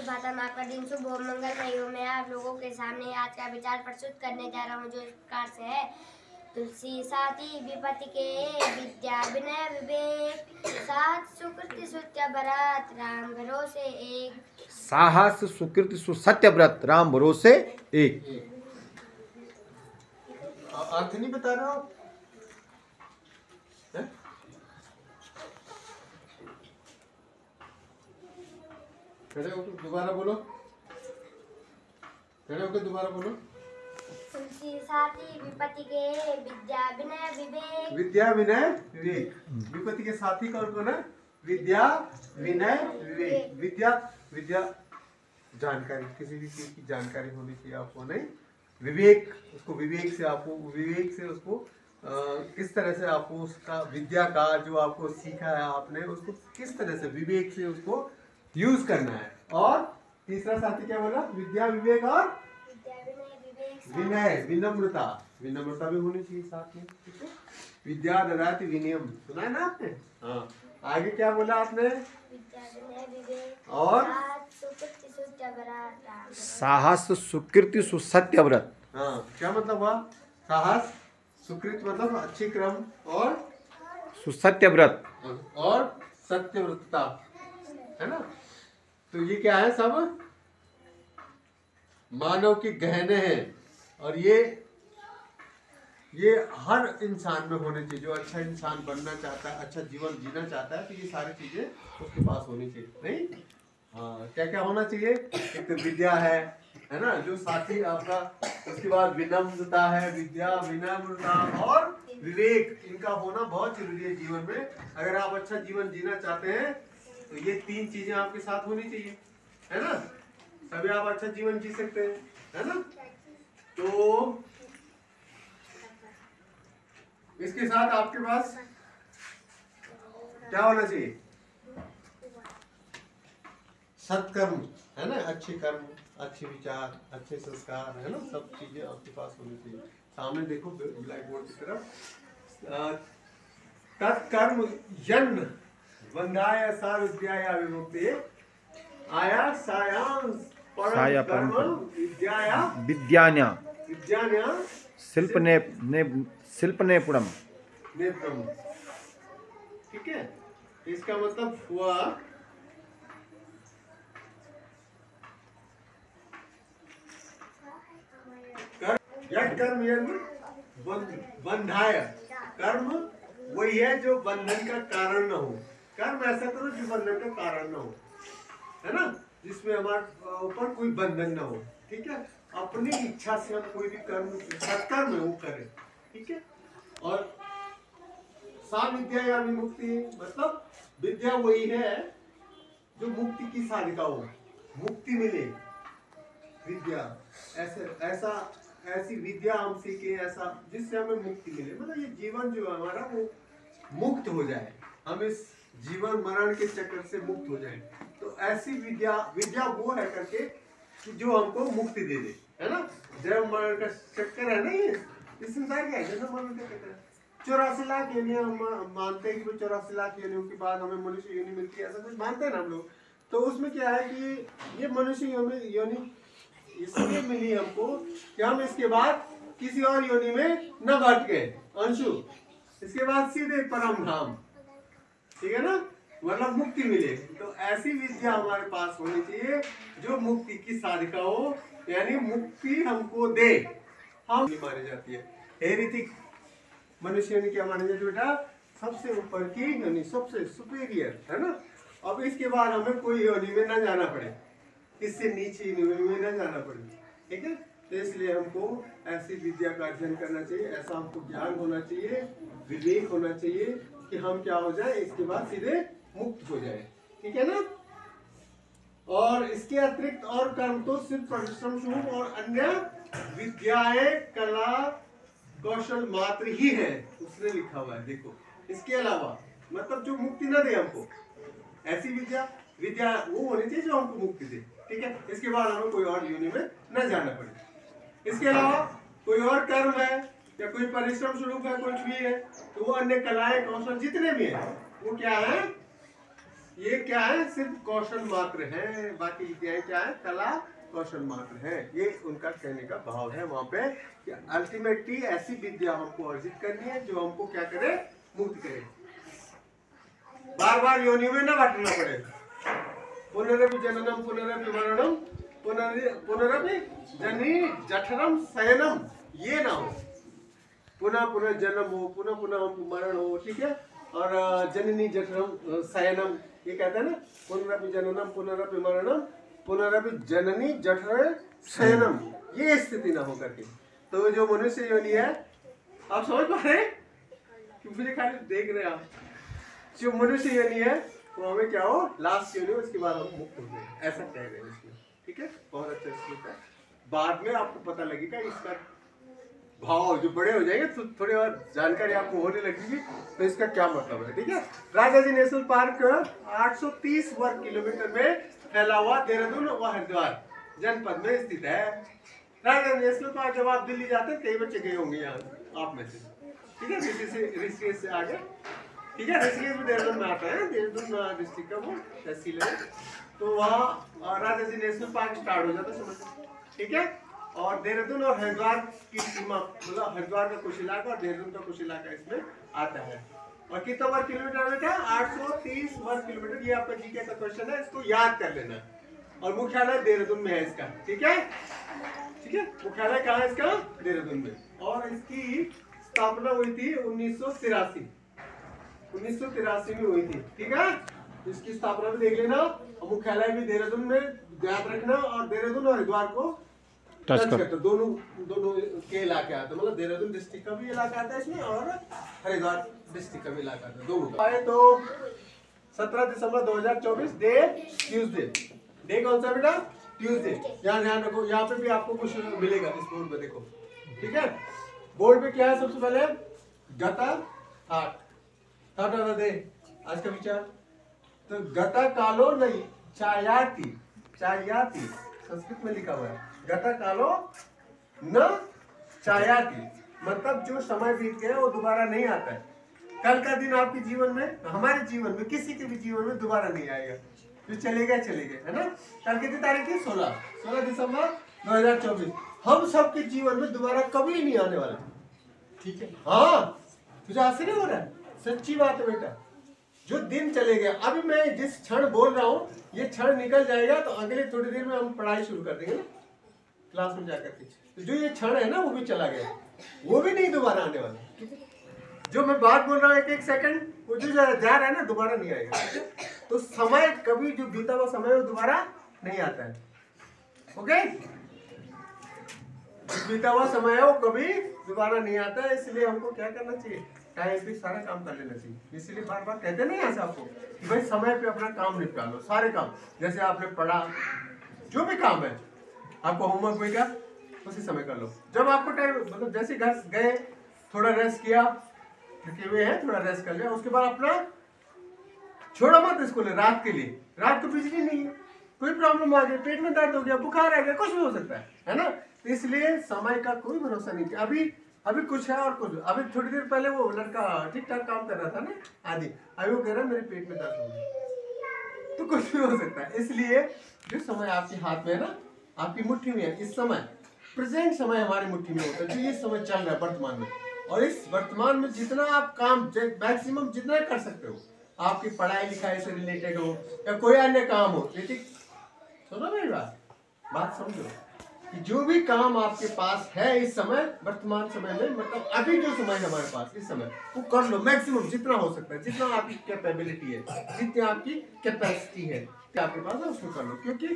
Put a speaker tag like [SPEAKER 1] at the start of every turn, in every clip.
[SPEAKER 1] सुभाता माँ का दिन शुभ हो मंगलमय हो। मैं आप लोगों के सामने आज का विचार प्रस्तुत करने जा रहा हूँ जो इस प्रकार से है। तुलसी साथी विपत्ति के विद्या विनय विवेक साथ सुकृति सुत्य भरत राम भरोसे एक।
[SPEAKER 2] साहस सुकृति सुसत्य व्रत राम भरोसे एक।
[SPEAKER 3] अर्थ नहीं बता रहे हो? खड़े होकर दोबारा बोलो। खड़े होकर दोबारा बोलो।
[SPEAKER 1] तुलसी साथी विपत्ति के विद्या विनय विवेक।
[SPEAKER 3] विद्या विनय विवेक। विपत्ति के साथी कौन कौन है? विद्या विनय विवेक। विद्या विद्या जानकारी, किसी भी चीज की जानकारी होनी चाहिए आपको, नहीं विवेक, उसको विवेक से आपको, विवेक से उसको किस तरह से आपको उसका विद्या का जो आपको सीखा है आपने उसको किस तरह से विवेक से उसको यूज करना है। और तीसरा साथी क्या बोला? विद्या विवेक और विनय विनम्रता। विनम्रता भी होनी चाहिए साथ में, ठीक है। विद्या ददाति विनयम, सुना है ना आपने? हाँ, आगे क्या बोला आपने? और
[SPEAKER 2] साहस सुकृति सुसत्य व्रत।
[SPEAKER 3] हाँ, क्या मतलब हुआ? साहस सुकृत मतलब अच्छी क्रम और
[SPEAKER 2] सुसत्य व्रत
[SPEAKER 3] और सत्यव्रतता, है ना। तो ये क्या है? सब मानव के गहने हैं और ये हर इंसान में होने चाहिए। जो अच्छा इंसान बनना चाहता है, अच्छा जीवन जीना चाहता है, तो ये सारी चीजें उसके पास होनी चाहिए, नहीं? हाँ, क्या क्या होना चाहिए? एक तो विद्या है ना, जो साथी आपका। उसके बाद विनम्रता है, विद्या विनम्रता और विवेक, इनका होना बहुत जरूरी है जीवन में। अगर आप अच्छा जीवन जीना चाहते हैं तो ये तीन चीजें आपके साथ होनी चाहिए, है ना, तभी आप अच्छा जीवन जी सकते हैं, है ना। तो इसके साथ आपके पास क्या होना चाहिए? सत्कर्म, है ना, अच्छे कर्म, अच्छे विचार, अच्छे संस्कार, है ना, सब चीजें आपके पास होनी चाहिए। सामने देखो ब्लैक बोर्ड की तरफ। तत्कर्म यन वंदाय सा विद्याया विमुक्ति आया सायांस परम कर्म विद्याया
[SPEAKER 2] विद्यान्या
[SPEAKER 3] विद्यान्या
[SPEAKER 2] शिल्पने पुरम।
[SPEAKER 3] ठीक है, इसका मतलब हुआ कर्म बंधाय। कर्म वही है जो बंधन का कारण न हो। कर्म ऐसा करो जो बंधन का कारण न हो, है ना, जिसमें हमारे ऊपर कोई बंधन न हो, ठीक है। अपनी इच्छा से हम कोई भी कर्म, सत्कर्म है वो करें, ठीक है। और सा विद्या या विमुक्ति, मतलब विद्या वही है जो मुक्ति की साधिका हो, मुक्ति मिले। विद्या ऐसी विद्या हम सीखे ऐसा जिससे हमें मुक्ति मिले, मतलब ये जीवन जो है हमारा वो मुक्त हो जाए, हम इस जीवन मरण के चक्कर से मुक्त हो जाए। तो ऐसी विद्या वो है करके कि जो हमको मुक्ति दे दे, है ना। जन्म मरण का चक्कर है ना, ये इस संसार का है जन्म मरण का चक्कर। 84 लाख योनि हम मानते हैं कि 84 लाख योनियों के बाद हमें मनुष्य योनि मिलती है, ऐसा कुछ मानते हैं ना हम लोग। तो उसमें क्या है कि ये मनुष्य योनि इसलिए मिली हमको कि हम इसके बाद किसी और योनि में न भटके गए अंशु, इसके बाद सीधे परम धाम, ठीक है ना, मतलब मुक्ति मिले। तो ऐसी विद्या हमारे पास होनी चाहिए जो मुक्ति की साधिका हो, यानी मुक्ति हमको दे। हम मानी जाती है हेरितिक मनुष्य योनि क्या मानी जाती है बेटा? सबसे ऊपर की योनि, सबसे सुपीरियर, है ना। अब इसके बाद हमें कोई योनि में न जाना पड़े, इससे नीचे में न जाना पड़े, ठीक है। तो इसलिए हमको ऐसी विद्या का अध्ययन करना चाहिए, ऐसा हमको ज्ञान होना चाहिए, विवेक होना चाहिए कि हम क्या हो जाए, इसके बाद सीधे मुक्त हो जाए, ठीक है ना। और इसके अतिरिक्त और कर्म तो सिर्फ परिश्रम स्वरूप और अन्य विद्याएं कला कौशल मात्र ही है, उसने लिखा हुआ है, देखो। इसके अलावा मतलब जो मुक्ति न दे हमको, ऐसी विद्या वो होनी चाहिए जो हमको मुक्ति दे, ठीक है। इसके बाद हमें कोई और योनि में न जाना पड़े। इसके अलावा कोई और कर्म है या कोई परिश्रम स्वरूप है, कुछ भी है, तो वो अन्य कलाएं कौशल जितने भी हैं वो क्या है? ये क्या है, सिर्फ कौशल मात्र है, बाकी विद्याएं क्या है, कला कौशल मात्र है। ये उनका कहने का भाव है वहां पे कि अल्टीमेटली ऐसी विद्या हमको अर्जित करनी है जो हमको क्या करे, मुक्त करे, बार बार योनियों में ना बांटना पड़े। पुनरपि जननम पुनरपि मरणम पुनरपि जनी जठरम शयनम, ये ना हो, पुनः पुनः जन्म हो, पुनः पुनः मरण हो, ठीक है। और जननी जठरम शयनम, ये कहता है ना, पुनरपि जननम पुनरपि मरणम पुनरपि जननी जठर शयनम, ये स्थिति ना हो करके। तो जो मनुष्य योनि है, आप समझ पा रहे हैं कि मुझे खाली देख रहे हैं आप, जो मनुष्य योनि है वो हमें क्या हो, लास्ट योनि, उसके बाद हम मुक्त हो गए, ऐसा कह रहे हैं इसमें, ठीक है। बहुत अच्छा श्लोक है, बाद में आपको पता लगेगा इसका भाव, जो बड़े हो जाएंगे तो थोड़ी और जानकारी आपको होने लगेगी तो इसका क्या मतलब है, ठीक है। राजा जी नेशनल पार्क 830 वर्ग किलोमीटर में फैला हुआ देहरादून व हरिद्वार जनपद में स्थित है। राजा नेशनल पार्क, जब आप दिल्ली जाते हैं, कई बच्चे गए होंगे यहाँ आप में से, ठीक है, ऋषिकेश से आगे, ठीक है। ऋषिकेश में देहरादून में आता है, देहरादून डिस्ट्रिक्ट का वो तहसील है, तो वहाँ राजा जी नेशनल पार्क स्टार्ट हो जाता है, समझ, ठीक है। और देहरादून और हरिद्वार की सीमा, मतलब हरिद्वार का कुछ इलाका और देहरादून का कुछ इलाका इसमें आता है। और कितना वर्ग किलोमीटर में था, 830 वर्ग किलोमीटर। ये आपका जीके का क्वेश्चन है, इसको याद कर लेना। और मुख्यालय देहरादून में है इसका, ठीक है, ठीक है। मुख्यालय कहाँ है इसका, देहरादून में। और इसकी स्थापना हुई थी 1983 में हुई थी, ठीक है। इसकी स्थापना भी देख लेना, और मुख्यालय भी देहरादून में, याद रखना। और देहरादून और हरिद्वार को टच करते, दोनों के इलाके आते, मतलब देहरादून डिस्ट्रिक्ट का भी इलाका आता है इसमें और हरिद्वार डिस्ट्रिक्ट का भी इलाका आता है, दोनों आए। तो 17 दिसंबर 2024, डे ट्यूसडे, डे कौन सा बेटा, ट्यूसडे। यहाँ ध्यान रखो, यहाँ पे भी आपको कुछ मिलेगा इस बोर्ड पे, देखो, ठीक है। बोर्ड पे क्या है, सबसे पहले गता थाट दे आज का विचार। तो गता कालो नहीं, चायाति संस्कृत में लिखा हुआ है, गता कालो न चायाति, मतलब जो समय बीत गया वो दोबारा नहीं आता है। कल का दिन आपके जीवन में, हमारे जीवन में, किसी के भी जीवन में दोबारा नहीं आएगा, जो चले गए, है ना। कल कितनी तारीख थी, 16 दिसंबर 2024। हम सबके जीवन में दोबारा कभी नहीं आने वाला, ठीक है। हाँ, तुझे आश्चर्य हो रहा है, सच्ची बात है बेटा। जो दिन चले गए, अभी मैं जिस क्षण बोल रहा हूँ, ये क्षण निकल जाएगा तो अगले थोड़ी देर में हम पढ़ाई शुरू कर देंगे ना, क्लास में जाकर के। तो जो ये क्षण है ना, वो भी चला गया, वो भी नहीं दोबारा आने वाला। जो मैं बात बोल रहा हूँ, एक सेकंड, वो जो जा रहा है ना, दोबारा नहीं आएगा। तो समय कभी, जो बीता हुआ समय, वो दोबारा नहीं आता है, ओके। बीता हुआ समय है वो कभी दोबारा नहीं आता है, इसलिए हमको क्या करना चाहिए, टाइम पे सारा काम कर लेना चाहिए। इसलिए बार बार कहते नहीं ऐसा आपको कि भाई समय पे अपना काम निपटा लो, सारे काम। जैसे आपने पढ़ा, जो भी काम है, आपको होमवर्क मिलेगा, उसी समय कर लो। जब आपको टाइम, मतलब जैसे घर गए, थोड़ा रेस्ट किया, थके हुए हैं, थोड़ा रेस्ट कर लिया, उसके बाद अपना छोड़ो मत इसको, रात के लिए। रात को बिजली नहीं है, कोई प्रॉब्लम आ गई, पेट में दर्द हो गया, बुखार आ गया, कुछ भी हो सकता है ना। तो इसलिए समय का कोई भरोसा नहीं। अभी कुछ है और कुछ, अभी थोड़ी देर पहले वो लड़का ठीक ठाक काम कर रहा था ना आदि, अभी वो कह रहा है मेरे पेट में दर्द हो गया, तो कुछ भी हो सकता है। इसलिए जो समय आपके हाथ में है ना, आपकी मुट्ठी में है, इस समय प्रेजेंट समय हमारी मुट्ठी में होता है, जो ये समय चल रहा है वर्तमान में। और इस वर्तमान में जितना आप काम मैक्सिमम जितना कर सकते हो, आपकी पढ़ाई लिखाई से रिलेटेड हो या कोई अन्य काम हो, ठीक, सुनो मेरी बात समझो, कि जो भी काम आपके पास है इस समय, वर्तमान समय में, मतलब अभी जो समय है हमारे पास इस समय, वो कर लो मैक्सिमम जितना हो सकता है, जितना आपकी कैपेबिलिटी है, जितनी आपकी कैपेसिटी है आपके पास है, उसको कर लो। क्योंकि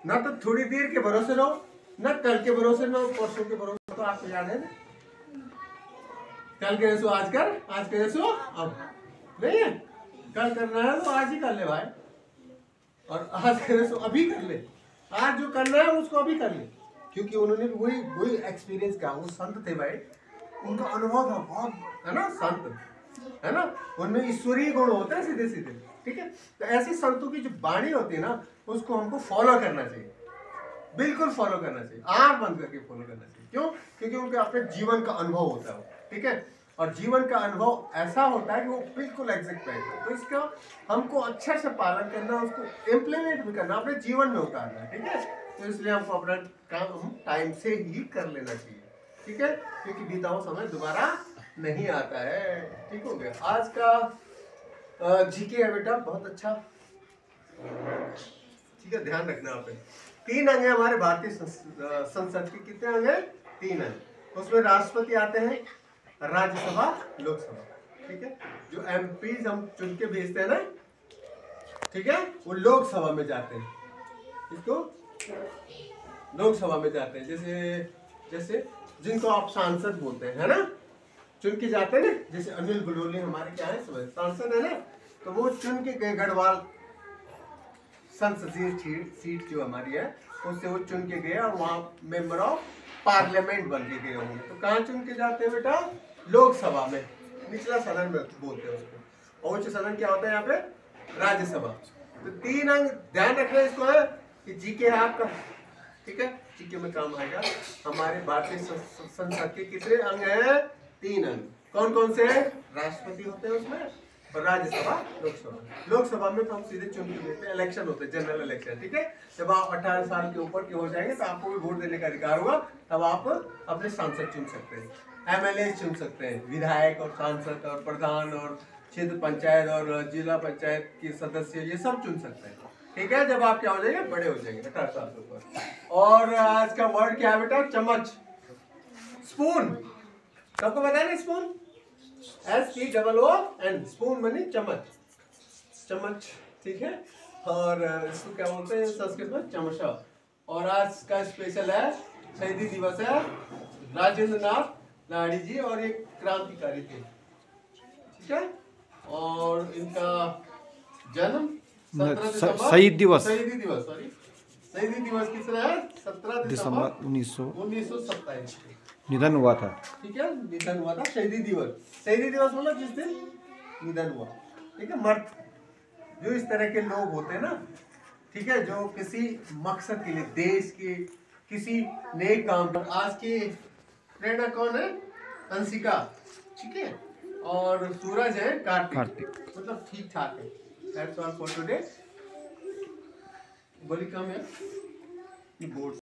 [SPEAKER 3] ना तो थोड़ी देर के भरोसे रहो, ना कल के भरोसे रहो, परसों के भरोसे। तो आपको याद है ना, कल के जैसो आज कर, आज के जैसो अब नहीं है। कल करना है तो आज ही कर ले भाई, और आज के जैसो अभी कर ले। आज जो करना है उसको अभी कर ले, क्योंकि उन्होंने भी वही एक्सपीरियंस किया। वो संत थे भाई, उनका अनुभव था बहुत, है ना, संत है ना, उनमें ईश्वरीय गुण होते हैं सीधे सीधे, ठीक है। तो ऐसे संतों की जो वाणी होती है ना, उसको हमको फॉलो करना चाहिए, बिल्कुल फॉलो करना चाहिए, आंख बंद करके फॉलो करना चाहिए। क्यों? क्योंकि उनके अपने जीवन का अनुभव होता है, ठीक है। और जीवन का अनुभव ऐसा होता है कि वो बिल्कुल एग्जैक्ट है। तो इसका हमको अच्छे से पालन करना, उसको इम्प्लीमेंट भी करना, अपने जीवन में उतारना है, ठीक है। तो इसलिए हमको अपना काम टाइम से ही कर लेना चाहिए, ठीक है, क्योंकि बीता हुआ समय दोबारा नहीं आता है। ठीक हो गया। आज का जीके है बेटा, बहुत अच्छा, ठीक है, ध्यान रखना आप। 3 अंग है हमारे भारतीय संसद के। कितने अंग है? 3 अंग। उसमें राष्ट्रपति आते हैं, राज्यसभा, लोकसभा, ठीक है। जो एमपी हम चुन के भेजते हैं ना, ठीक है, वो लोकसभा में जाते हैं, इसको लोकसभा में जाते हैं। जैसे जिनको आप सांसद बोलते हैं, है ना, चुन के जाते हैं ना। जैसे अनिल बलूनी हमारे क्या है, सांसद है ना, तो वो चुन के गए, गढ़वाल संसदीय सीट जो हमारी है उससे वो चुन के गए और वहाँ मेंबर ऑफ पार्लियामेंट बन के गए होंगे। तो कहाँ चुन के जाते हैं बेटा? लोकसभा में, निचला सदन में बोलते हैं उसको। और उच्च सदन क्या होता है यहाँ पे? राज्यसभा। तो 3 अंग ध्यान रखना इसको है कि जीके है आपका, ठीक है, जीके में काम आएगा। हमारे भारतीय संसद के कितने अंग हैं? 3 अंग। कौन कौन से हैं? राष्ट्रपति होते हैं उसमें, और राज्यसभा, लोकसभा। लोकसभा में तो हम सीधे चुन के देते हैं, इलेक्शन होते हैं, जनरल इलेक्शन, ठीक है। जब आप 18 साल के ऊपर के हो जाएंगे तो आपको भी वोट देने का अधिकार होगा, तब आप अपने सांसद चुन सकते हैं, एमएलए चुन सकते हैं, विधायक और सांसद और प्रधान और क्षेत्र पंचायत और जिला पंचायत के सदस्य, ये सब चुन सकते हैं, ठीक है। जब आप क्या हो जाएंगे? बड़े हो जाएंगे 18 साल के ऊपर। और आज का वर्ड क्या है बेटा? चम्मच, स्पून। सबको पता है ना स्पून? SPOON, स्पून बनी चम्मच, चम्मच, ठीक है। और इसको क्या बोलते हैं संस्कृत में? चमचा। और आज का स्पेशल है, शहीदी दिवस है, राजेंद्र नाथ लाहिड़ी जी, और एक क्रांतिकारी थे, ठीक है। और इनका जन्म 17 दिसंबर,
[SPEAKER 2] शहीद दिवस,
[SPEAKER 3] शहीदी दिवस किसने है? 17 दिसंबर 1927
[SPEAKER 2] निधन हुआ था,
[SPEAKER 3] ठीक है, निधन हुआ था। शहीदी दिवस मतलब जिस दिन निधन हुआ, ठीक है। मर्द जो इस तरह के लोग होते हैं ना, ठीक है, जो किसी मकसद के लिए, देश के किसी नेक काम पर। आज की प्रेरणा कौन है? अंशिका, ठीक है, और सूरज है कार्तिक, मतलब ठीक ठाक है। That's all for today। बोली कम है बोर्ड